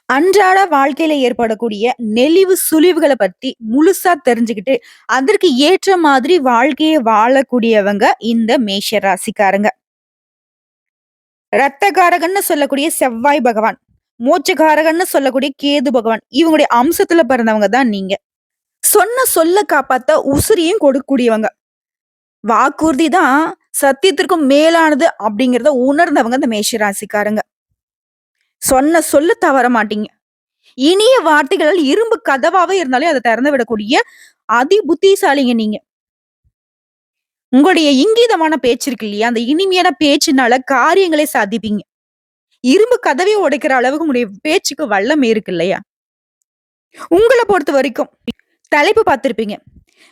அன்றாட வாழ்க்கையில ஏற்படக்கூடிய நெளிவு சுழிவுகள பத்தி முழுசா தெரிஞ்சுக்கிட்டு, அதற்கு ஏற்ற மாதிரி வாழ்க்கைய வாழக்கூடியவங்க இந்த மேஷ ராசிக்காரங்க. ரத்தகாரகன்னு சொல்லக்கூடிய செவ்வாய் பகவான், மோட்சகாரகன்னு சொல்லக்கூடிய கேது பகவான், இவங்களுடைய அம்சத்துல பிறந்தவங்க தான் நீங்க. சொன்ன சொல்ல காப்பாத்த உசிரையும் கொடுக்கக்கூடியவங்க. வாக்குறுதி தான் சத்தியத்திற்கும் மேலானது அப்படிங்கிறத உணர்ந்தவங்க இந்த மேஷ ராசிக்காரங்க. சொன்ன சொல்ல தவற மாட்டீங்க. இனிய வார்த்தைகள் இரும்பு கதவாவே இருந்தாலே அத திறந்து விடக்கூடிய அதி புத்திசாலிங்க நீங்க. உங்களுடைய இங்கீதமான பேச்சு இருக்கு இல்லையா? அந்த இனிமையான பேச்சுனால காரியங்களே சாதிப்பீங்க. இரும்பு கதவே உடைக்கிற அளவுக்கு உங்களுடைய பேச்சுக்கு வல்லமை இருக்கு இல்லையா? உங்கள பொறுத்த வரைக்கும் தலைப்பு பார்த்திருப்பீங்க.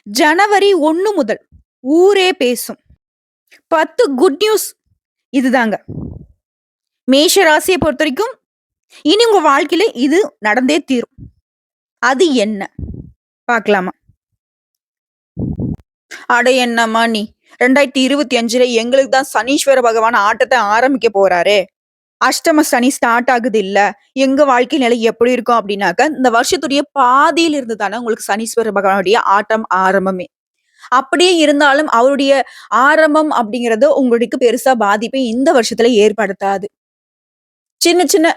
ஜனவரி 1 முதல் ஊரே பேசும். 10 குட் நியூஸ் இதுதாங்க. மேஷ ராசிய பொறுத்தவரைக்கும் இனி உங்க வாழ்க்கையில இது நடந்தே தீரும். அது என்ன? பார்க்கலாமா? அட என்னம்மா நீ 2025ல எங்களுக்கு தான் சனீஸ்வர பகவான் ஆட்டத்தை ஆரம்பிக்க போறாரே. அஷ்டம சனி ஸ்டார்ட் ஆகுது இல்ல. எங்க வாழ்க்கை நிலை எப்படி இருக்கும் அப்படின்னாக்க, இந்த வருஷத்துடைய பாதியில இருந்து தானே உங்களுக்கு சனீஸ்வர பகவானுடைய ஆட்டம் ஆரம்பமே. அப்படியே இருந்தாலும் அவருடைய ஆரம்பம் அப்படிங்கிறது உங்களுக்கு பெருசா பாதிப்பை இந்த வருஷத்துல ஏற்படுத்தாது. சின்ன சின்ன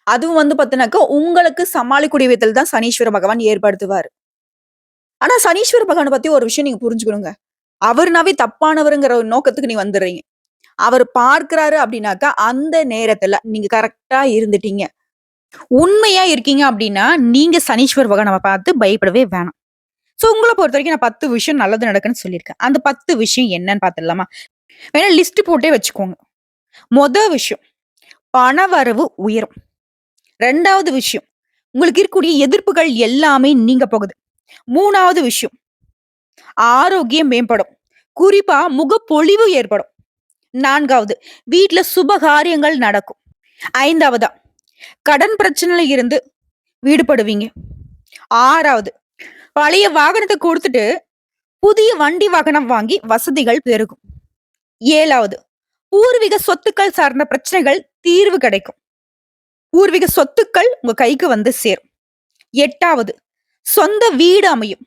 அதுவும் பாத்தீங்கன்னாக்க உங்களுக்கு சமாளிக்கூடிய விதத்தில் தான் சனீஸ்வர பகவான் ஏற்படுத்துவாரு. ஆனா சனீஸ்வர பகவான பத்தி ஒரு விஷயம் நீங்க புரிஞ்சுக்கணுங்க. அவருனாவே தப்பானவருங்கிற ஒரு நோக்கத்துக்கு நீ வந்துடுறீங்க. அவர் பார்க்கிறாரு அப்படின்னாக்கா, அந்த நேரத்துல நீங்க கரெக்ட்டா இருந்துட்டீங்க. உண்மையா இருக்கீங்க அப்படின்னா, நீங்க சனீஸ்வர பகவான பார்த்து பயப்படவே வேணாம். சோ உங்கள பொறுத்தவரைக்கும் நான் 10 விஷயம் நல்லது நடக்குன்னு சொல்லியிருக்கேன். அந்த 10 விஷயம் என்னன்னு பார்த்துடலாமா? வேணா லிஸ்ட் போட்டே வச்சுக்கோங்க. மொத விஷயம், பணவரவு உயரும். 2வது விஷயம், உங்களுக்கு இருக்கக்கூடிய எதிர்ப்புகள் எல்லாமே நீங்க போகுது. 3வது விஷயம், ஆரோக்கியம் மேம்படும். குறிப்பா முகப்பொலிவு ஏற்படும். 4வது, வீட்ல சுப காரியங்கள் நடக்கும். 5வதா, கடன் பிரச்சனையில இருந்து விடுபடுவீங்க. 6வது, பழைய வாகனத்த குடுத்துட்டு புதிய வண்டி வாகனம் வாங்கி வசதிகள் பெருகும். 7வது, பூர்வீக சொத்துக்கள் சார்ந்த பிரச்சனைகள் தீர்வு கிடைக்கும். பூர்வீக சொத்துக்கள் உங்க கைக்கு வந்து சேரும். 8வது, சொந்த வீடு அமையும்.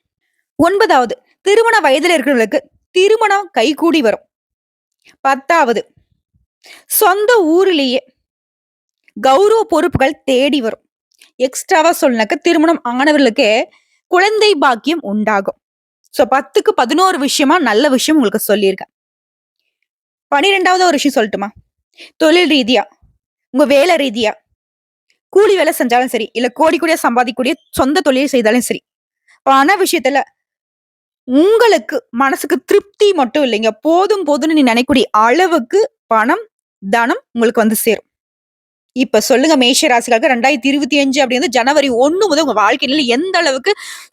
9வது, திருமண வயதில இருக்கிறவங்களுக்கு திருமணம் கைகூடி வரும். 10வது, சொந்த ஊரிலேயே கௌரவ பொறுப்புகள் தேடி வரும். எக்ஸ்ட்ராவா சொல்லனாக்க திருமணம் ஆனவர்களுக்கு குழந்தை பாக்கியம் உண்டாகும். சோ 10க்கு 11 விஷயமா நல்ல விஷயம் உங்களுக்கு சொல்லியிருக்கேன். 12வது ஒரு விஷயம் சொல்லட்டுமா? தொழில் ரீதியா, உங்க வேலை ரீதியா, கூலி வேலை செஞ்சாலும் சரி, இல்ல கோடி கோடியா சம்பாதிக்கக்கூடிய சொந்த தொழில் செய்தாலும் சரி, பண விஷயத்துல உங்களுக்கு மனசுக்கு திருப்தி மட்டும் இல்லைங்க. போதும் போதும்னு நீ நினைக்கக்கூடிய அளவுக்கு பணம், தனம் உங்களுக்கு வந்து சேரும். இப்ப சொல்லுங்க மேஷ ராசிக்காரங்க 2025 அப்படிங்கிறது ஜனவரி 1 முதல் உங்க வாழ்க்கையில எந்த அளவுக்கு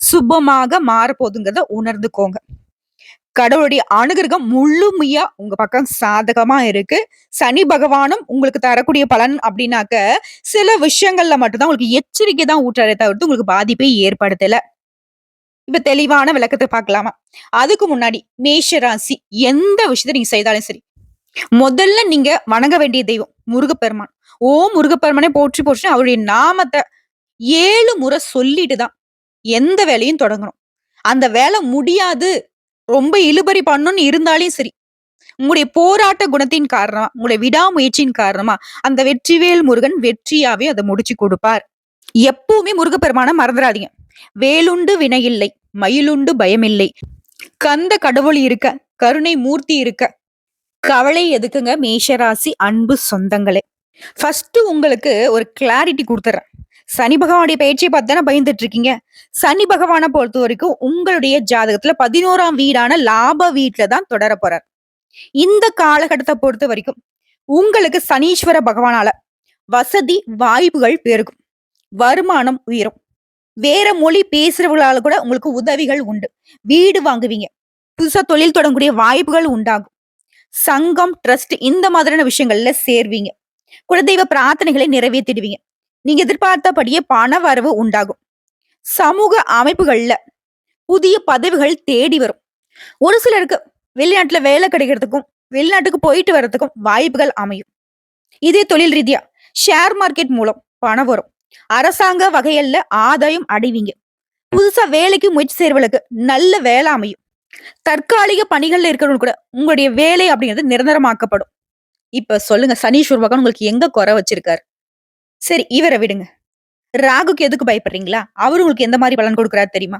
சுபமாக மாறப்போகுதுங்கிறத உணர்ந்துக்கோங்க. கடவுளுடைய அனுகிரகம் முழுமையா உங்க பக்கம் சாதகமா இருக்கு. சனி பகவானும் உங்களுக்கு தரக்கூடிய பலன் அப்படின்னாக்க, சில விஷயங்கள்ல மட்டும்தான் உங்களுக்கு எச்சரிக்கை தான் ஊட்டுறாரே தவிர்த்து உங்களுக்கு பாதிப்பை ஏற்படுத்தல. இப்ப தெளிவான விளக்கத்த பார்க்கலாமா? அதுக்கு முன்னாடி மேஷ ராசி எந்த விஷயத்த நீங்க செய்தாலும் சரி, முதல்ல நீங்க வணங்க வேண்டிய தெய்வம் முருகப்பெருமான். ஓம் முருகப்பெருமானே போற்றி போற்றின்னு அவருடைய நாமத்த 7 முறை சொல்லிட்டு தான் எந்த வேலையும் தொடங்கணும். அந்த வேலை முடியாது, ரொம்ப இழுபறி பண்ணணும்னு இருந்தாலும் சரி, உங்களுடைய போராட்ட குணத்தின் காரணமா, உங்களுடைய விடாமுயற்சியின் காரணமா, அந்த வெற்றிவேல் முருகன் வெற்றியாவே அத முடிச்சு கொடுப்பார். எப்பவுமே முருகப்பெருமான மறந்துடாதீங்க. வேலுண்டு வினையில்லை, மயிலுண்டு பயமில்லை. கந்த கடவுள் இருக்க, கருணை மூர்த்தி இருக்க, கவலை எதுக்குங்க மேஷராசி அன்பு சொந்தங்களே. ஃபர்ஸ்ட் உங்களுக்கு ஒரு கிளாரிட்டி குடுத்துறேன். சனி பகவானுடைய பயிற்சியை பார்த்து தானே பயந்துட்டு இருக்கீங்க. சனி பகவானை பொறுத்த வரைக்கும் உங்களுடைய ஜாதகத்துல 11ஆம் வீடான லாப வீட்டுல தான் தொடர போறார். இந்த காலகட்டத்தை பொறுத்த வரைக்கும் உங்களுக்கு சனீஸ்வர பகவானால வசதி வாய்ப்புகள் பெருகும். வருமானம் உயரும். வேற மொழி பேசுறவங்களால கூட உங்களுக்கு உதவிகள் உண்டு. வீடு வாங்குவீங்க. புதுசா தொழில் தொடங்கக்கூடிய வாய்ப்புகள் உண்டாகும். சங்கம், ட்ரஸ்ட் இந்த மாதிரியான விஷயங்கள்ல சேர்வீங்க. குலதெய்வ பிரார்த்தனைகளை நிறைவேற்றிடுவீங்க. நீங்க எதிர்பார்த்தபடியே பண வரவு உண்டாகும். சமூக அமைப்புகள்ல புதிய பதவிகள் தேடி வரும். ஒரு சிலருக்கு வெளிநாட்டுல வேலை கிடைக்கிறதுக்கும், வெளிநாட்டுக்கு போயிட்டு வர்றதுக்கும் வாய்ப்புகள் அமையும். இதே தொழில் ரீதியா ஷேர் மார்க்கெட் மூலம் பணம் வரும். அரசாங்க வகையல்ல ஆதாயம் அடைவீங்க. புதுசா வேலைக்கு முயற்சி செய்றவங்களுக்கு நல்ல வேலை அமையும். தற்காலிக பணிகள்ல இருக்கிறவங்க கூட உங்களுடைய வேலை அப்படிங்கிறது நிரந்தரமாக்கப்படும். இப்ப சொல்லுங்க சனீஸ்வர பகவான் உங்களுக்கு எங்க குறை வச்சிருக்காரு? சரி இவர விடுங்க. ராகுக்கு எதுக்கு பயப்படுறீங்களா? அவரு உங்களுக்கு எந்த மாரி பலன் கொடுக்குறாரு தெரியுமா?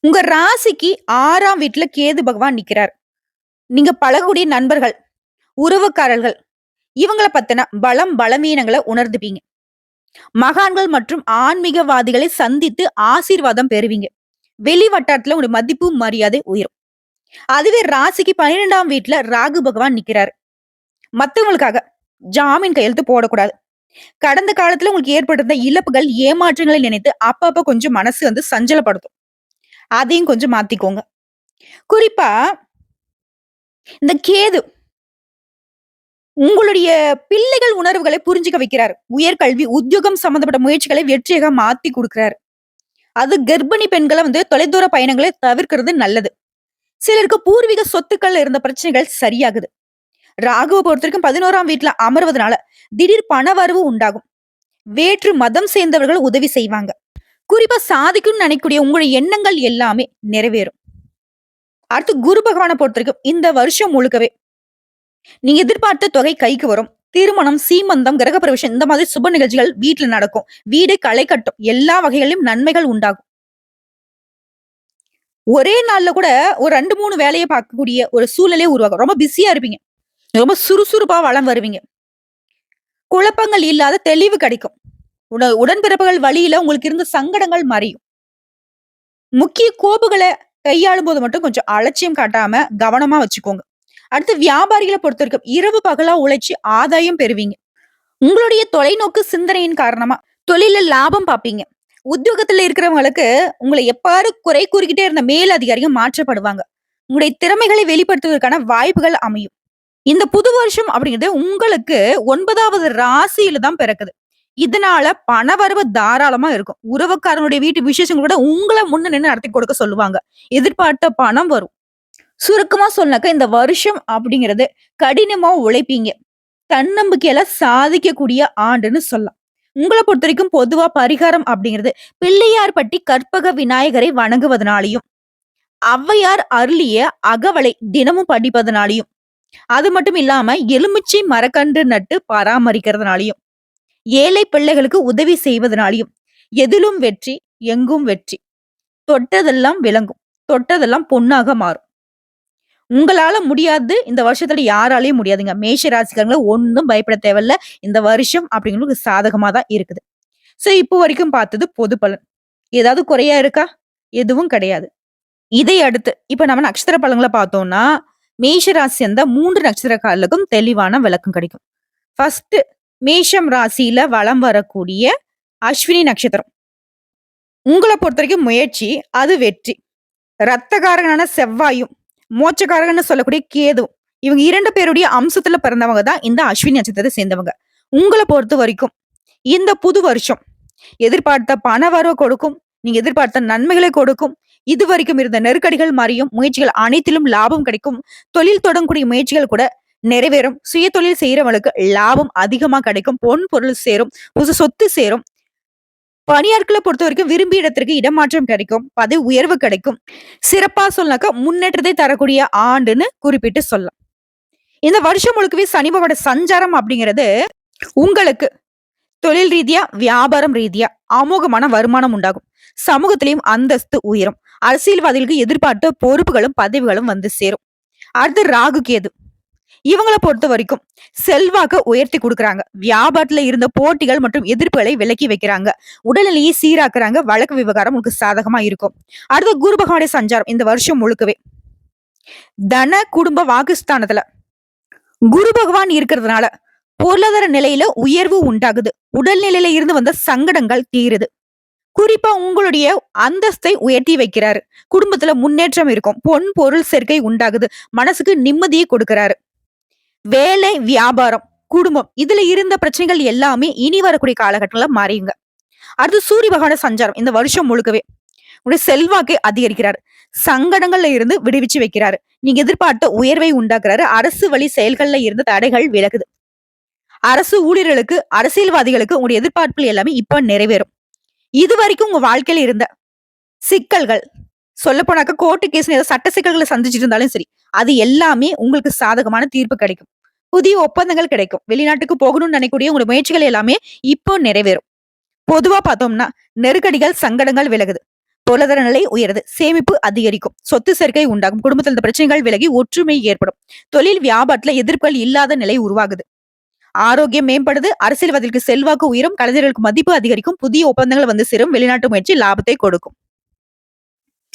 உங்க ராசிக்கு 6ஆம் வீட்ல கேது பகவான் நிக்கிறார். நீங்க பழகக்கூடிய நண்பர்கள், உறவுக்காரர்கள் இவங்கள பத்தின பலவீனங்கள உணர்ந்துப்பீங்க. மகான்கள் மற்றும் ஆன்மீகவாதிகளை சந்தித்து ஆசீர்வாதம் பெறுவீங்க. வெளி வட்டாரத்துல உங்களுடைய மதிப்பு, மரியாதை உயரும். அதுவே ராசிக்கு 12ஆம் வீட்ல ராகு பகவான் நிக்கிறாரு. மத்தவங்களுக்காக ஜாமீன் கையெழுத்து போடக்கூடாது. கடந்த காலத்துல உங்களுக்கு ஏற்பட்டிருந்த இழப்புகள், ஏமாற்றங்களை நினைத்து அப்பப்ப கொஞ்சம் மனசு சஞ்சலப்படுத்தும். அதையும் கொஞ்சம் மாத்திக்கோங்க. குறிப்பா இந்த கேது உங்களுடைய பிள்ளைகள் உணர்வுகளை புரிஞ்சுக்க வைக்கிறாரு. உயர்கல்வி, உத்தியோகம் சம்பந்தப்பட்ட முயற்சிகளை வெற்றியாக மாத்தி குடுக்குறாரு. அது கர்ப்பிணி பெண்கள தொலைதூர பயணங்களை தவிர்க்கிறது நல்லது. சிலருக்கு பூர்வீக சொத்துக்கள்ல இருந்த பிரச்சனைகள் சரியாகுது. ராகுவ பொறுத்தவரைக்கும் 11ஆம் வீட்ல அமர்வதனால திடீர் பணவரவு உண்டாகும். வேற்று மதம் சேர்ந்தவர்கள் உதவி செய்வாங்க. குறிப்பா சாதிக்கும்னு நினைக்கக்கூடிய உங்களுடைய எண்ணங்கள் எல்லாமே நிறைவேறும். அடுத்து குரு பகவானை பொறுத்தவரைக்கும் இந்த வருஷம் முழுக்கவே நீங்க எதிர்பார்த்த தொகை கைக்கு வரும். திருமணம், சீமந்தம், கிரகப்பிரவேசம் இந்த மாதிரி சுப நிகழ்ச்சிகள் வீட்டுல நடக்கும். வீடு களை கட்டும். எல்லா வகைகளிலும் நன்மைகள் உண்டாகும். ஒரே நாள்ல கூட ஒரு 2, 3 வேலையை பார்க்கக்கூடிய ஒரு சூழ்நிலையே உருவாகும். ரொம்ப பிஸியா இருப்பீங்க. ரொம்ப சுறுசுறுப்பா வளம் வருவீங்க. குழப்பங்கள் இல்லாத தெளிவு கிடைக்கும். உடன்பிறப்புகள் வழியில உங்களுக்கு இருந்த சங்கடங்கள் மறையும். முக்கிய கோப்புகளை கையாளும் போது மட்டும் கொஞ்சம் அலட்சியம் காட்டாம கவனமா வச்சுக்கோங்க. அடுத்து வியாபாரிகளை பொறுத்தவரைக்கும் இரவு பகலா உழைச்சு ஆதாயம் பெறுவீங்க. உங்களுடைய தொலைநோக்கு சிந்தனையின் காரணமா தொழில லாபம் பார்ப்பீங்க. உத்தியோகத்துல இருக்கிறவங்களுக்கு உங்களை எப்பாரு குறை கூறிக்கிட்டே இருந்த மேல் அதிகாரிகள் மாற்றப்படுவாங்க. உங்களுடைய திறமைகளை வெளிப்படுத்துவதற்கான வாய்ப்புகள் அமையும். இந்த புது வருஷம் அப்படிங்கிறது உங்களுக்கு 9வது ராசியில தான் பிறக்குது. இதனால பணவரவு தாராளமா இருக்கும். உறவுக்காரங்களுடைய வீட்டு விசேஷங்கள் கூட உங்கள முன்ன நின்னு நடத்தி கொடுக்க சொல்லுவாங்க. எதிர்பார்த்த பணம் வரும். சுருக்கமா சொன்னாக்க இந்த வருஷம் அப்படிங்கிறது கடினமா உழைப்பீங்க. தன்னம்பிக்கையில சாதிக்கக்கூடிய ஆண்டுன்னு சொல்லலாம். உங்கள பொறுத்தவரைக்கும் பொதுவா பரிகாரம் அப்படிங்கிறது பிள்ளையார்பட்டி கற்பக விநாயகரை வணங்குவதனாலையும், ஔவையார் அருளிய அகவலை தினமும் படிப்பதனாலையும், அது மட்டும் இல்லாம எலுமிச்சை மரக்கன்று நட்டு பராமரிக்கிறதுனாலையும், ஏழை பிள்ளைகளுக்கு உதவி செய்வதனாலையும், எதிலும் வெற்றி, எங்கும் வெற்றி. தொட்டதெல்லாம் விளங்கும். தொட்டதெல்லாம் பொன்னாக மாறும். உங்களால முடியாது இந்த வருஷத்துல யாராலையும் முடியாதுங்க. மேஷ ராசிக்காரங்கள ஒண்ணும் பயப்பட தேவையில்ல. இந்த வருஷம் அப்படிங்கிறது சாதகமா தான் இருக்குது. சோ இப்போ வரைக்கும் பார்த்தது பொது பலன். ஏதாவது குறையா இருக்கா? எதுவும் கிடையாது. இதை அடுத்து இப்ப நம்ம நட்சத்திர பலன்களை பார்த்தோம்னா, மேஷ ராசி சேர்ந்த 3 நட்சத்திரக்காரர்களுக்கும் தெளிவான விளக்கம் கிடைக்கும். ஃபர்ஸ்ட் மேஷம் ராசியில வலம் வரக்கூடிய அஸ்வினி நட்சத்திரம். உங்கள பொறுத்தவரைக்கும் முயற்சி அது வெற்றி. ரத்தகாரகனான செவ்வாயும், மோட்சக்காரகன்னு சொல்லக்கூடிய கேதுவும் இவங்க 2 பேருடைய அம்சத்துல பிறந்தவங்க தான் இந்த அஸ்வினி நட்சத்திரத்தை சேர்ந்தவங்க. உங்கள பொறுத்த வரைக்கும் இந்த புது வருஷம் எதிர்பார்த்த பண வரவு கொடுக்கும். நீங்க எதிர்பார்த்த நன்மைகளை கொடுக்கும். இதுவரைக்கும் இருந்த நெருக்கடிகள் மாறியும் முயற்சிகள் அனைத்திலும் லாபம் கிடைக்கும். தொழில் தொடங்கக்கூடிய முயற்சிகள் கூட நிறைவேறும். சுய தொழில் செய்யறவங்களுக்கு லாபம் அதிகமா கிடைக்கும். பொன் பொருள் சேரும். புது சொத்து சேரும். பணியாட்களை பொறுத்த வரைக்கும் விரும்பிய இடத்திற்கு இடமாற்றம் கிடைக்கும். பதவி உயர்வு கிடைக்கும். சிறப்பா சொன்னாக்க முன்னேற்றத்தை தரக்கூடிய ஆண்டுன்னு குறிப்பிட்டு சொல்லலாம். இந்த வருஷம் முழுக்கவே சனி பகவானோட சஞ்சாரம் அப்படிங்கிறது உங்களுக்கு தொழில் ரீதியா, வியாபாரம் ரீதியா அமோகமான வருமானம் உண்டாகும். சமூகத்திலையும் அந்தஸ்து உயரும். அரசியல்வாதிகளுக்கு எதிர்பார்த்த பொறுப்புகளும் பதவிகளும் வந்து சேரும். அடுத்து ராகு கேது இவங்களை பொறுத்த வரைக்கும் செல்வாக்க உயர்த்தி கொடுக்குறாங்க. வியாபாரத்துல இருந்த போட்டிகள் மற்றும் எதிர்ப்புகளை விலக்கி வைக்கிறாங்க. உடல்நிலையை சீராக்குறாங்க. வழக்கு விவகாரம் உங்களுக்கு சாதகமா இருக்கும். அடுத்து குரு பகவானுடைய சஞ்சாரம் இந்த வருஷம் முழுக்கவே தன குடும்ப வாக்குஸ்தானத்துல குரு பகவான் இருக்கிறதுனால பொருளாதார நிலையில உயர்வு உண்டாகுது. உடல்நிலையில இருந்து வந்த சங்கடங்கள் தீருது. குறிப்பா உங்களுடைய அந்தஸ்தை உயர்த்தி வைக்கிறாரு. குடும்பத்துல முன்னேற்றம் இருக்கும். பொன் பொருள் சேர்க்கை உண்டாகுது. மனசுக்கு நிம்மதியை கொடுக்கிறாரு. வேலை, வியாபாரம், குடும்பம் இதுல இருந்த பிரச்சனைகள் எல்லாமே இனி வரக்கூடிய காலகட்டங்கள்ல மாறியுங்க. அடுத்து சூரிய பகவான சஞ்சாரம் இந்த வருஷம் முழுக்கவே உங்களுடைய செல்வாக்கை அதிகரிக்கிறாரு. சங்கடங்கள்ல இருந்து விடுவிச்சு வைக்கிறாரு. நீங்க எதிர்பார்த்த உயர்வை உண்டாக்குறாரு. அரசு வழி செயல்கள்ல இருந்து தடைகள் விலகுது. அரசு ஊழியர்களுக்கு, அரசியல்வாதிகளுக்கு உங்களுடைய எதிர்பார்ப்புகள் எல்லாமே இப்ப நிறைவேறும். இதுவரைக்கும் உங்க வாழ்க்கையில இருந்த சிக்கல்கள், சொல்லப்போனாக்க கோர்ட்டு கேஸ்ன்னு ஏதோ சட்ட சிக்கல்கள சந்திச்சுட்டு இருந்தாலும் சரி, அது எல்லாமே உங்களுக்கு சாதகமான தீர்ப்பு கிடைக்கும். புதிய ஒப்பந்தங்கள் கிடைக்கும். வெளிநாட்டுக்கு போகணும்னு நினைக்கக்கூடிய உங்களுடைய முயற்சிகள் எல்லாமே இப்போ நிறைவேறும். பொதுவா பார்த்தோம்னா, நெருக்கடிகள், சங்கடங்கள் விலகுது. பொருளாதார நிலை உயருது. சேமிப்பு அதிகரிக்கும். சொத்து சேர்க்கை உண்டாகும். குடும்பத்தில் இருந்த பிரச்சனைகள் விலகி ஒற்றுமை ஏற்படும். தொழில் வியாபாரத்துல எதிர்ப்புகள் இல்லாத நிலை உருவாகுது. ஆரோக்கியம் மேம்படுது. அரசியல்வாதிகளுக்கு செல்வாக்கு உயரும். கலைஞர்களுக்கு மதிப்பு அதிகரிக்கும். புதிய ஒப்பந்தங்கள் வந்து சேரும். வெளிநாட்டு முயற்சி லாபத்தை கொடுக்கும்.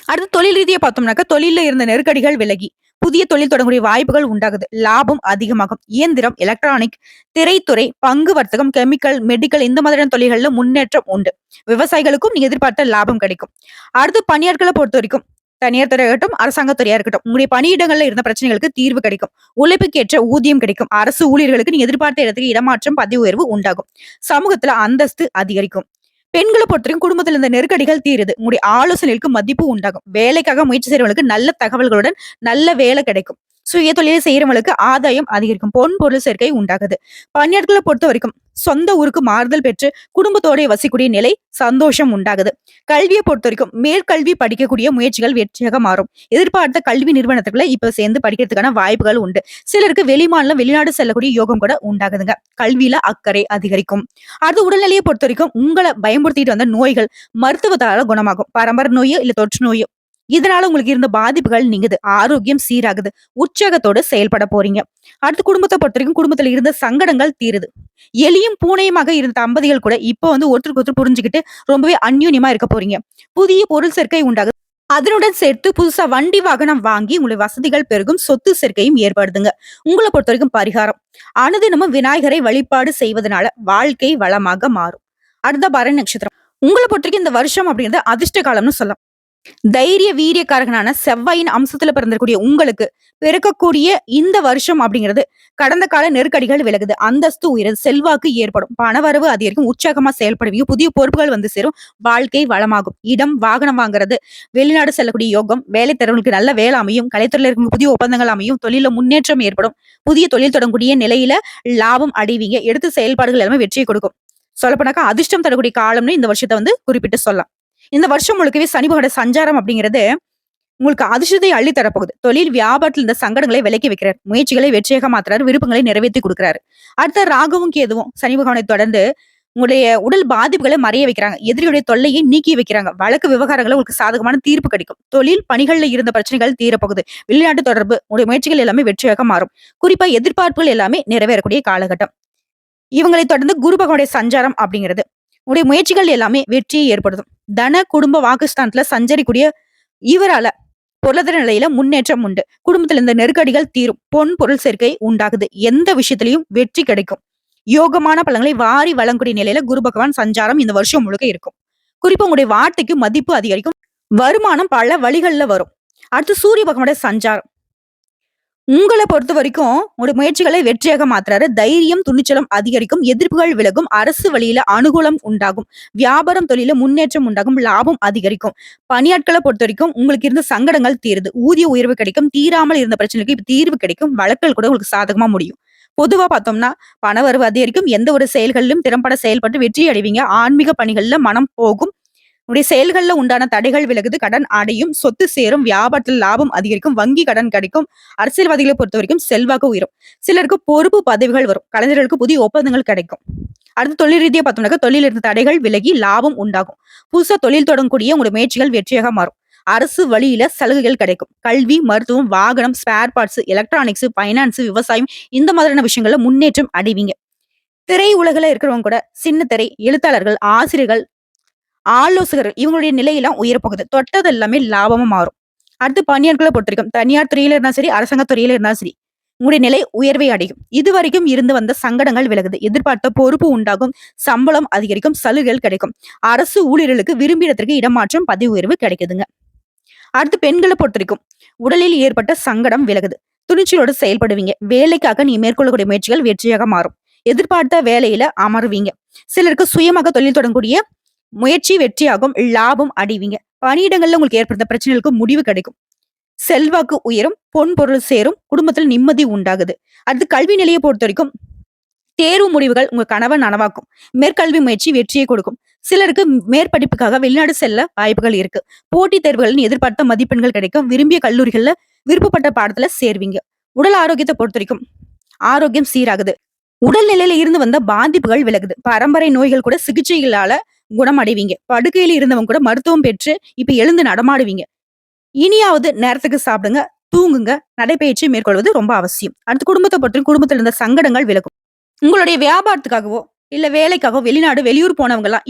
அடுத்து தொழில் ரீதியா பார்த்தோம்னாக்கா, தொழில்ல இருந்த நெருக்கடிகள் விலகி, புதிய தொழில் தொடங்கக்கூடிய வாய்ப்புகள் உண்டாகுது. லாபம் அதிகமாகும். இயந்திரம், எலக்ட்ரானிக், திரைத்துறை, பங்கு வர்த்தகம், கெமிக்கல், மெடிக்கல் இந்த மாதிரியான தொழில்கள்ல முன்னேற்றம் உண்டு. விவசாயிகளுக்கும் நீங்க எதிர்பார்த்த லாபம் கிடைக்கும். அடுத்து பணியாட்களை பொறுத்தவரைக்கும், தனியார் துறையா இருக்கட்டும், அரசாங்க துறையா இருக்கட்டும், உங்களுடைய பணியிடங்கள்ல இருந்த பிரச்சனைகளுக்கு தீர்வு கிடைக்கும். உழைப்புக்கேற்ற ஊதியம் கிடைக்கும். அரசு ஊழியர்களுக்கு நீங்க எதிர்பார்த்த இடத்துக்கு இடமாற்றம், பதவி உயர்வு உண்டாகும். சமூகத்துல அந்தஸ்து அதிகரிக்கும். பெண்களை பொறுத்தவரைக்கும் குடும்பத்துல இருந்த நெருக்கடிகள் தீருது. உங்களுடைய ஆலோசனைகளுக்கு மதிப்பு உண்டாகும். வேலைக்காக முயற்சி செய்றவங்களுக்கு நல்ல தகவல்களுடன் நல்ல வேலை கிடைக்கும். சுய தொழிலை செய்யறவங்களுக்கு ஆதாயம் அதிகரிக்கும். பொன் பொருள் சேர்க்கை உண்டாகுது. பணியாட்களை பொறுத்த வரைக்கும் சொந்த ஊருக்கு மாறுதல் பெற்று குடும்பத்தோட வசிக்கூடிய நிலை சந்தோஷம் உண்டாகுது. கல்வியை பொறுத்த வரைக்கும் மேற்கல்வி படிக்கக்கூடிய முயற்சிகள் வெற்றியாக மாறும். எதிர்பார்த்த கல்வி நிறுவனத்துக்குள்ள இப்ப சேர்ந்து படிக்கிறதுக்கான வாய்ப்புகள் உண்டு. சிலருக்கு வெளிமாநிலம், வெளிநாடு செல்லக்கூடிய யோகம் கூட உண்டாகுதுங்க. கல்வியில அக்கறை அதிகரிக்கும். அடுத்து உடல்நிலையை பொறுத்த வரைக்கும் உங்களை பயமுறுத்திட்டு வந்த நோய்கள் மருத்துவத்தால குணமாகும். பரம்பரை நோயோ இல்ல தொற்று நோயோ இதனால உங்களுக்கு இருந்த பாதிப்புகள் நீங்குது. ஆரோக்கியம் சீராகுது. உற்சாகத்தோட செயல்பட போறீங்க. அடுத்து குடும்பத்தை பொறுத்த வரைக்கும் குடும்பத்துல இருந்த சங்கடங்கள் தீருது. எலியும் பூனையுமாக இருந்த தம்பதிகள் கூட இப்ப வந்து ஒருத்தருக்கு ஒருத்தர் புரிஞ்சுக்கிட்டு ரொம்பவே அந்யூன்யமா இருக்க போறீங்க. புதிய பொருள் சேர்க்கை உண்டாகுது. அதனுடன் சேர்த்து புதுசா வண்டி வாகனம் வாங்கி உங்களுடைய வசதிகள் பெருகும். சொத்து சேர்க்கையும் ஏற்படுதுங்க. உங்களை பொறுத்த வரைக்கும் பரிகாரம், அனுதினமும் விநாயகரை வழிபாடு செய்வதனால வாழ்க்கை வளமாக மாறும். அடுத்த பரணி நட்சத்திரம். உங்களை பொறுத்த வரைக்கும் இந்த வருஷம் அப்படிங்கிறது அதிர்ஷ்ட காலம்னு சொல்லலாம். தைரிய வீரியக்காரகனான செவ்வாயின் அம்சத்துல பிறந்திருக்கூடிய உங்களுக்கு பிறக்கக்கூடிய இந்த வருஷம் அப்படிங்கிறது கடந்த கால நெருக்கடிகள் விலகுது. அந்தஸ்து உயருது. செல்வாக்கு ஏற்படும். பணவரவு அதிகரிக்கும். உற்சாகமா செயல்படுவீங்க. புதிய பொறுப்புகள் வந்து சேரும். வாழ்க்கை வளமாகும். இடம், வாகனம் வாங்குறது, வெளிநாடு செல்லக்கூடிய யோகம், வேலை தரவங்களுக்கு நல்ல வேலை அமையும். கலைத்துறையில இருக்கும் புதிய ஒப்பந்தங்கள் அமையும். தொழில முன்னேற்றம் ஏற்படும். புதிய தொழில் தொடங்கக்கூடிய நிலையில லாபம் அடைவீங்க. எடுத்து செயல்பாடுகள் எல்லாமே வெற்றியை கொடுக்கும். சொல்லப்போனாக்கா அதிர்ஷ்டம் தரக்கூடிய காலம்னு இந்த வருஷத்தை வந்து குறிப்பிட்டு சொல்லலாம். இந்த வருஷம் முழுக்கவே சனி பகவானோட சஞ்சாரம் அப்படிங்கிறது உங்களுக்கு அதிர்ஷ்டத்தை அள்ளி தரப்போகுது. தொழில் வியாபாரத்தில் இந்த சங்கடங்களை விலக்கி வைக்கிறார். முயற்சிகளை வெற்றியாக மாத்துறாரு. விருப்பங்களை நிறைவேற்றி கொடுக்கிறாரு. அடுத்த ராகுவும் கேதுவும் சனி பகவானை தொடர்ந்து உங்களுடைய உடல் பாதிப்புகளை மறைய வைக்கிறாங்க. எதிரியுடைய தொல்லையை நீக்கி வைக்கிறாங்க. வழக்கு விவகாரங்களை உங்களுக்கு சாதகமான தீர்ப்பு கிடைக்கும். தொழில் பணிகள்ல இருந்த பிரச்சனைகள் தீரப்போகுது. வெளிநாட்டு தொடர்பு உங்களுடைய முயற்சிகள் எல்லாமே வெற்றியாக மாறும். குறிப்பா எதிர்பார்ப்புகள் எல்லாமே நிறைவேறக்கூடிய காலகட்டம். இவங்களை தொடர்ந்து குரு பகவானுடைய சஞ்சாரம் அப்படிங்கிறது உங்களுடைய முயற்சிகள் எல்லாமே வெற்றியை ஏற்படுத்தும். தன குடும்ப வாக்குஸ்தானத்துல சஞ்சரிக்கூடிய இவரால பொருளாதார நிலையில முன்னேற்றம் உண்டு. குடும்பத்துல இந்த நெருக்கடிகள் தீரும். பொன் பொருள் சேர்க்கை உண்டாகுது. எந்த விஷயத்திலையும் வெற்றி கிடைக்கும். யோகமான பலன்களை வாரி வழங்கக்கூடிய நிலையில குரு பகவான் சஞ்சாரம் இந்த வருஷம் முழுக்க இருக்கும். குறிப்பா உங்களுடைய வார்த்தைக்கு மதிப்பு அதிகரிக்கும். வருமானம் பல வழிகள்ல வரும். அடுத்து சூரிய பகவானுடைய சஞ்சாரம் உங்களை பொறுத்த வரைக்கும் உங்களுடைய முயற்சிகளை வெற்றியாக மாத்துறாரு. தைரியம், துணிச்சலும் அதிகரிக்கும். எதிர்ப்புகள் விலகும். அரசு வழியில அனுகூலம் உண்டாகும். வியாபாரம், தொழில முன்னேற்றம் உண்டாகும். லாபம் அதிகரிக்கும். பணியாட்களை பொறுத்த வரைக்கும் உங்களுக்கு இருந்த சங்கடங்கள் தீருது. ஊதிய உயர்வு கிடைக்கும். தீராமல் இருந்த பிரச்சனைக்கு இப்ப தீர்வு கிடைக்கும். வழக்குகள் கூட உங்களுக்கு சாதகமா முடியும். பொதுவா பார்த்தோம்னா பணவரவு அதிகரிக்கும். எந்த ஒரு செயல்களிலும் திறம்பட செயல்பட்டு வெற்றி அடைவீங்க. ஆன்மீக பணிகள்ல மனம் போகும். உடைய செயல்கள்ல உண்டான தடைகள் விலகுது. கடன் அடையும். சொத்து சேரும். வியாபாரத்தில் லாபம் அதிகரிக்கும். வங்கி கடன் கிடைக்கும். அரசியல்வாதிகளை பொறுத்த வரைக்கும் செல்வாக்கு உயரும். சிலருக்கு பொறுப்பு பதவிகள் வரும். கலைஞர்களுக்கு புதிய ஒப்பந்தங்கள் கிடைக்கும். அடுத்து தொழில் ரீதியா பார்த்தோம்னாக்கா தொழில் இருந்த தடைகள் விலகி லாபம் உண்டாகும். புதுசா தொழில் தொடங்கக்கூடிய உங்களுடைய முயற்சிகள் வெற்றியாக மாறும். அரசு வழியில சலுகைகள் கிடைக்கும். கல்வி, மருத்துவம், வாகனம், ஸ்பேர் பார்ட்ஸ், எலக்ட்ரானிக்ஸ், பைனான்ஸ், விவசாயம் இந்த மாதிரியான விஷயங்கள்ல முன்னேற்றம் அடைவீங்க. திரை உலகில இருக்கிறவங்க கூட சின்ன திரை, எழுத்தாளர்கள், ஆசிரியர்கள், ஆலோசகர்கள் இவங்களுடைய நிலையெல்லாம் உயரப்போகுது. தொட்டது எல்லாமே லாபமா மாறும். அடுத்து பணியாட்களை பொறுத்திருக்கும். தனியார் துறையில இருந்தாலும் சரி, அரசாங்க துறையில இருந்தாலும் சரி, உங்களுடைய நிலை உயர்வை அடையும். இதுவரைக்கும் இருந்து வந்த சங்கடங்கள் விலகுது. எதிர்பார்த்த பொறுப்பு உண்டாகும். சம்பளம் அதிகரிக்கும். சலுகைகள் கிடைக்கும். அரசு ஊழியர்களுக்கு விரும்பிய இடத்திற்கு இடமாற்றம், பதவி உயர்வு கிடைக்குதுங்க. அடுத்து பெண்களை பொறுத்திருக்கும். உடலில் ஏற்பட்ட சங்கடம் விலகுது. துணிச்சலோடு செயல்படுவீங்க. வேலைக்காக நீ மேற்கொள்ளக்கூடிய முயற்சிகள் வெற்றியாக மாறும். எதிர்பார்த்த வேலையில அமருவீங்க. சிலருக்கு சுயமாக தொழில் தொடங்கக்கூடிய முயற்சி வெற்றியாகும். லாபம் அடைவீங்க. பணியிடங்கள்ல உங்களுக்கு ஏற்படுத்த பிரச்சனைகளுக்கு முடிவு கிடைக்கும். செல்வாக்கு உயரும். பொன் பொருள் சேரும். குடும்பத்தில் நிம்மதி உண்டாகுது. அடுத்து கல்வி நிலையை பொறுத்த வரைக்கும் தேர்வு முடிவுகள் உங்க கனவை நனவாக்கும். மேற்கல்வி முயற்சி வெற்றியை கொடுக்கும். சிலருக்கு மேற்படிப்புக்காக வெளிநாடு செல்ல வாய்ப்புகள் இருக்கு. போட்டித் தேர்வுகள்னு எதிர்பார்த்த மதிப்பெண்கள் கிடைக்கும். விரும்பிய கல்லூரிகள்ல விருப்பப்பட்ட பாடத்துல சேர்வீங்க. உடல் ஆரோக்கியத்தை பொறுத்தவரைக்கும் ஆரோக்கியம் சீராகுது. உடல்நிலையில இருந்து வந்த பாதிப்புகள் விலகுது. பரம்பரை நோய்கள் கூட சிகிச்சைகளால குணமடைவீங்க. படுக்கையில இருந்தவங்க கூட மருத்துவம் பெற்று இப்ப எழுந்து நடமாடுவீங்க. இனியாவது நேரத்துக்கு சாப்பிடுங்க, தூங்குங்க, நடைப்பயிற்சி மேற்கொள்வது ரொம்ப அவசியம். அடுத்து குடும்பத்தை பொறுத்தவரைக்கும் குடும்பத்துல இருந்த சங்கடங்கள் விலகும். உங்களுடைய வியாபாரத்துக்காகவோ, இல்ல வேலைக்காகவோ வெளிநாடு, வெளியூர் போனவங்கலாம்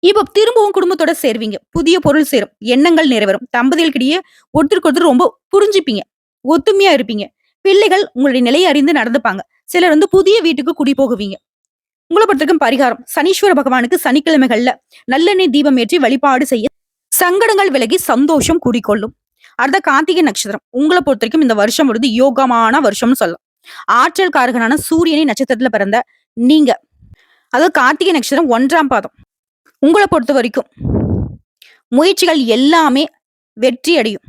இப்ப திரும்பவும் குடும்பத்தோட சேருவீங்க. புதிய பொருள் சேரும். எண்ணங்கள் நிறைவேறும். தம்பதிகளுக்கிடையே ஒருத்தருக்கு ஒருத்தர் ரொம்ப புரிஞ்சுப்பீங்க. ஒத்துமையா இருப்பீங்க. பிள்ளைகள் உங்களுடைய நிலையை அறிந்து நடந்துப்பாங்க. சிலர் புதிய வீட்டுக்கு குடி போகுவீங்க. உங்கள பொறுத்தவரைக்கும் பரிகாரம். சனீஸ்வர பகவானுக்கு சனிக்கிழமைகள்ல நல்லெண்ணெய் தீபம் ஏற்றி வழிபாடு செய்ய சங்கடங்கள் விலகி சந்தோஷம் கூடிக்கொள்ளும். அடுத்த கார்த்திகை நட்சத்திரம். உங்களை பொறுத்தவரைக்கும் இந்த வருஷம் யோகமான வருஷம்னு சொல்லலாம். ஆற்றல் காரகனான சூரியனை நட்சத்திரத்துல பிறந்த நீங்க, அதாவது கார்த்திகை நட்சத்திரம் 1ஆம் பாதம். உங்களை பொறுத்த வரைக்கும் முயற்சிகள் எல்லாமே வெற்றி அடையும்.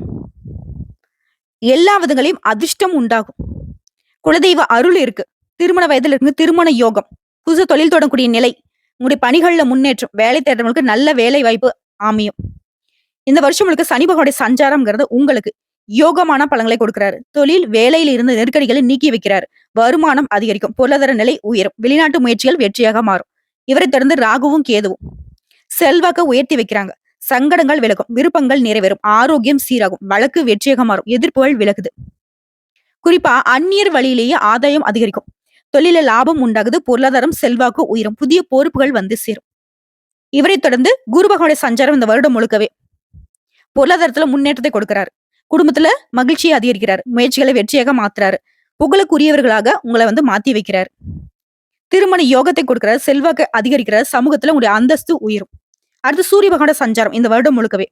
எல்லா விதங்களையும் அதிர்ஷ்டம் உண்டாகும். குலதெய்வ அருள் இருக்கு. திருமண வயதுல இருக்கு திருமண யோகம். புதுசு தொழில் தொடங்கக்கூடிய நிலை. உங்களுடைய பணிகள்ல முன்னேற்றம். வேலை தேடுறவங்களுக்கு நல்ல வேலை வாய்ப்பு அமையும். இந்த வருஷம் உங்களுக்கு சனி பகவானுடைய சஞ்சாரம்ங்கிறது உங்களுக்கு யோகமான பலன்களை கொடுக்கிறாரு. தொழில் வேலையில இருந்த நெருக்கடிகளை நீக்கி வைக்கிறாரு. வருமானம் அதிகரிக்கும். பொருளாதார நிலை உயரும். வெளிநாட்டு முயற்சிகள் வெற்றியாக மாறும். இவரை தொடர்ந்து ராகுவும் கேதுவும் செல்வாக்க உயர்த்தி வைக்கிறாங்க. சங்கடங்கள் விலகும். விருப்பங்கள் நிறைவேறும். ஆரோக்கியம் சீராகும். வழக்கு வெற்றியாக மாறும். எதிர்ப்புகள் விலகுது. குறிப்பா அந்நியர் வழியிலேயே ஆதாயம் அதிகரிக்கும். தொழில லாபம் உண்டாகுது. பொருளாதாரம் செல்வாக்கு உயரும். புதிய பொறுப்புகள் வந்து சேரும். இவரை தொடர்ந்து குரு பகவானுடைய சஞ்சாரம் இந்த வருடம் முழுக்கவே பொருளாதாரத்துல முன்னேற்றத்தை கொடுக்கிறாரு. குடும்பத்துல மகிழ்ச்சியை அதிகரிக்கிறார். முயற்சிகளை வெற்றியாக மாத்துறாரு. புகழுக்குரியவர்களாக உங்களை மாத்தி வைக்கிறார். திருமண யோகத்தை கொடுக்கிறார். செல்வாக்கு அதிகரிக்கிறார். சமூகத்துல உங்களுடைய அந்தஸ்து உயரும். அடுத்து சூரிய பகவான சஞ்சாரம் இந்த வருடம் முழுக்கவே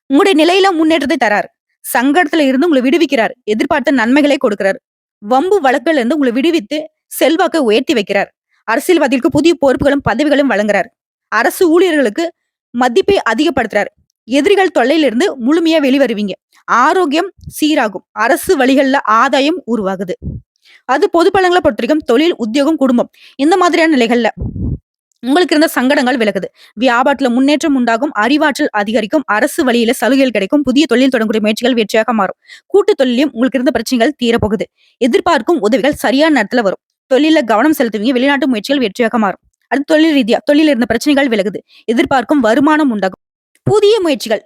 உங்களுடைய நிலையில முன்னேற்றத்தை தராரு. சங்கடத்துல இருந்து உங்களை விடுவிக்கிறார். எதிர்பார்த்த நன்மைகளை கொடுக்கிறார். வம்பு வழக்குல இருந்து உங்களை விடுவித்து செல்வாக்கை உயர்த்தி வைக்கிறார். அரசியல்வாதிகளுக்கு புதிய பொறுப்புகளும் பதவிகளும் வழங்குறார். அரசு ஊழியர்களுக்கு மதிப்பை அதிகப்படுத்துறார். எதிரிகள் தொல்லையிலிருந்து முழுமையா வெளிவருவீங்க. ஆரோக்கியம் சீராகும். அரசு வழிகள்ல ஆதாயம் உருவாகுது. அது பொது பலன்களை பொறுத்தவரைக்கும் தொழில், உத்தியோகம், குடும்பம் இந்த மாதிரியான நிலைகள்ல உங்களுக்கு இருந்த சங்கடங்கள் விலகுது. வியாபாரத்துல முன்னேற்றம் உண்டாகும். அறிவாற்றல் அதிகரிக்கும். அரசு வழியில சலுகைகள் கிடைக்கும். புதிய தொழில் தொடங்கக்கூடிய முயற்சிகள் வெற்றியாக மாறும். கூட்டு தொழிலையும் உங்களுக்கு இருந்த பிரச்சனைகள் தீரப்போகுது. எதிர்பார்க்கும் உதவிகள் சரியான நேரத்துல வரும். தொழில கவனம் செலுத்துவீங்க. வெளிநாட்டு முயற்சிகள் வெற்றியாக மாறும். அடுத்து தொழில் ரீதியா தொழில இருந்த பிரச்சனைகள் விலகுது. எதிர்பார்க்கும் வருமானம் உண்டாகும். புதிய முயற்சிகள்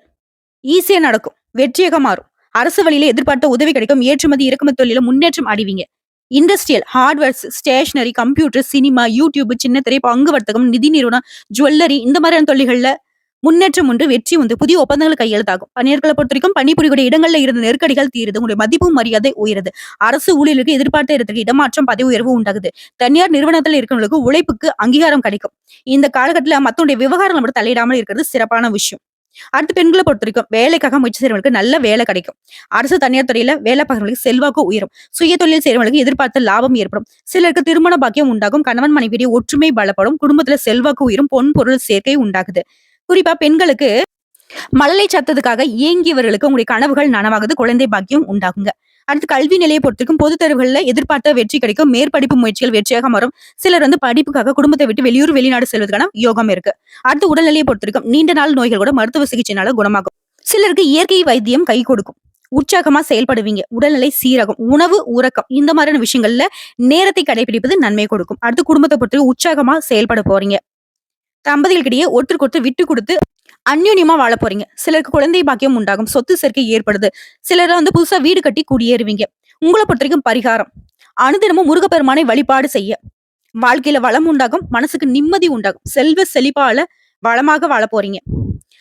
ஈஸியா நடக்கும். வெற்றியாக மாறும். அரசு வழியில எதிர்பார்த்த உதவி கிடைக்கும். ஏற்றுமதி இறக்குமதி தொழில முன்னேற்றம் அடைவீங்க. Industrial, hardwares, stationery, computer, cinema, YouTube, சின்ன திரை, பங்கு வர்த்தகம், நிதி நிறுவனம், ஜுவல்லரி இந்த மாதிரியான தொழில்கள்ல முன்னேற்றம் உண்டு. வெற்றி உண்டு. புதிய ஒப்பந்தங்கள் கையெழுத்தாகும். பணியாளர்களை பொறுத்த வரைக்கும் பணிபுரியக்கூடிய இடங்கள்ல இருந்த நெருக்கடிகள் தீருது. உங்களுடைய மதிப்பும் மரியாதை உயருது. அரசு ஊழியர்களுக்கு எதிர்பார்த்த இடத்துக்கு இடமாற்றம், பதவி உயர்வு உண்டாகுது. தனியார் நிறுவனத்தில் இருக்கிறவங்களுக்கு உழைப்புக்கு அங்கீகாரம் கிடைக்கும். இந்த காலகட்டத்துல மத்தவங்களுடைய விவகாரங்களை மட்டும் தலையிடாமல் இருக்கிறது சிறப்பான விஷயம். அடுத்து பெண்களை பொறுத்த வரைக்கும் வேலைக்காக முயற்சி செய்யறவங்களுக்கு நல்ல வேலை கிடைக்கும். அரசு தனியார் துறையில வேலை பார்க்கறவங்களுக்கு செல்வாக்கு உயரும். சுய தொழில் செய்யறவங்களுக்கு எதிர்பார்த்த லாபம் ஏற்படும். சிலருக்கு திருமண பாக்கியம் உண்டாகும். கணவன் மனைவியுடைய ஒற்றுமை பலப்படும். குடும்பத்துல செல்வாக்கு உயரும். பொன் பொருள் சேர்க்கை உண்டாகுது. குறிப்பா பெண்களுக்கு மழலை சத்தத்துக்காக இயங்கியவர்களுக்கு உங்களுடைய கனவுகள் நனவாகுது. குழந்தை பாக்கியம் உண்டாகுங்க. அடுத்து கல்வி நிலையை பொறுத்திருக்கும். பொது தேர்வுகள்ல எதிர்பார்த்த வெற்றி கிடைக்கும். மேற்படிப்பு முயற்சிகள் வெற்றியாக மாறும். சிலர் படிப்புக்காக குடும்பத்தை விட்டு வெளியூர் வெளிநாடு செல்வதற்கான யோகம் இருக்கு. அடுத்து உடல்நிலையை பொறுத்திருக்கும். நீண்ட நாள் நோய்கள் கூட மருத்துவ சிகிச்சைனால குணமாகும். சிலருக்கு இயற்கை வைத்தியம் கை கொடுக்கும். உற்சாகமா செயல்படுவீங்க. உடல்நிலை சீராகும். உணவு, உறக்கம் இந்த மாதிரியான விஷயங்கள்ல நேரத்தை கடைபிடிப்பது நன்மை கொடுக்கும். அடுத்து குடும்பத்தை பொறுத்து உற்சாகமா செயல்பட போறீங்க. தம்பதிகளுக்கிடையே ஒருத்தருக்கு ஒருத்தர் விட்டு கொடுத்து அந்யோன்யமா வாழ போறீங்க. சிலருக்கு குழந்தை பாக்கியம் உண்டாகும். சொத்து சேர்க்கை ஏற்படுது. சிலர் புதுசா வீடு கட்டி குடியேறுவீங்க. உங்களை பொறுத்த வரைக்கும் பரிகாரம். அனுதினமும் முருகப்பெருமானை வழிபாடு செய்ய வாழ்க்கையில வளம் உண்டாகும். மனசுக்கு நிம்மதி உண்டாகும். செல்வ செழிப்பால வளமாக வாழ போறீங்க.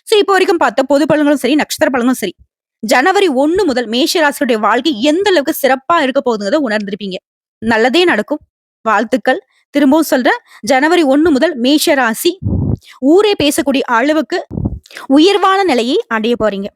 சோ இப்போ வரைக்கும் பார்த்த பொது பலன்களும் சரி, நட்சத்திர பலன்களும் சரி, ஜனவரி 1 முதல் மேஷ ராசியுடைய வாழ்க்கை எந்த அளவுக்கு சிறப்பா இருக்க போகுதுங்கிறத உணர்ந்திருப்பீங்க. நல்லதே நடக்கும். வாழ்த்துக்கள். திரும்பவும் சொல்றேன், ஜனவரி 1 முதல் மேஷ ராசி ஊரே பேசக்கூடிய அளவுக்கு உயர்வான நிலையை அடைய போறீங்க.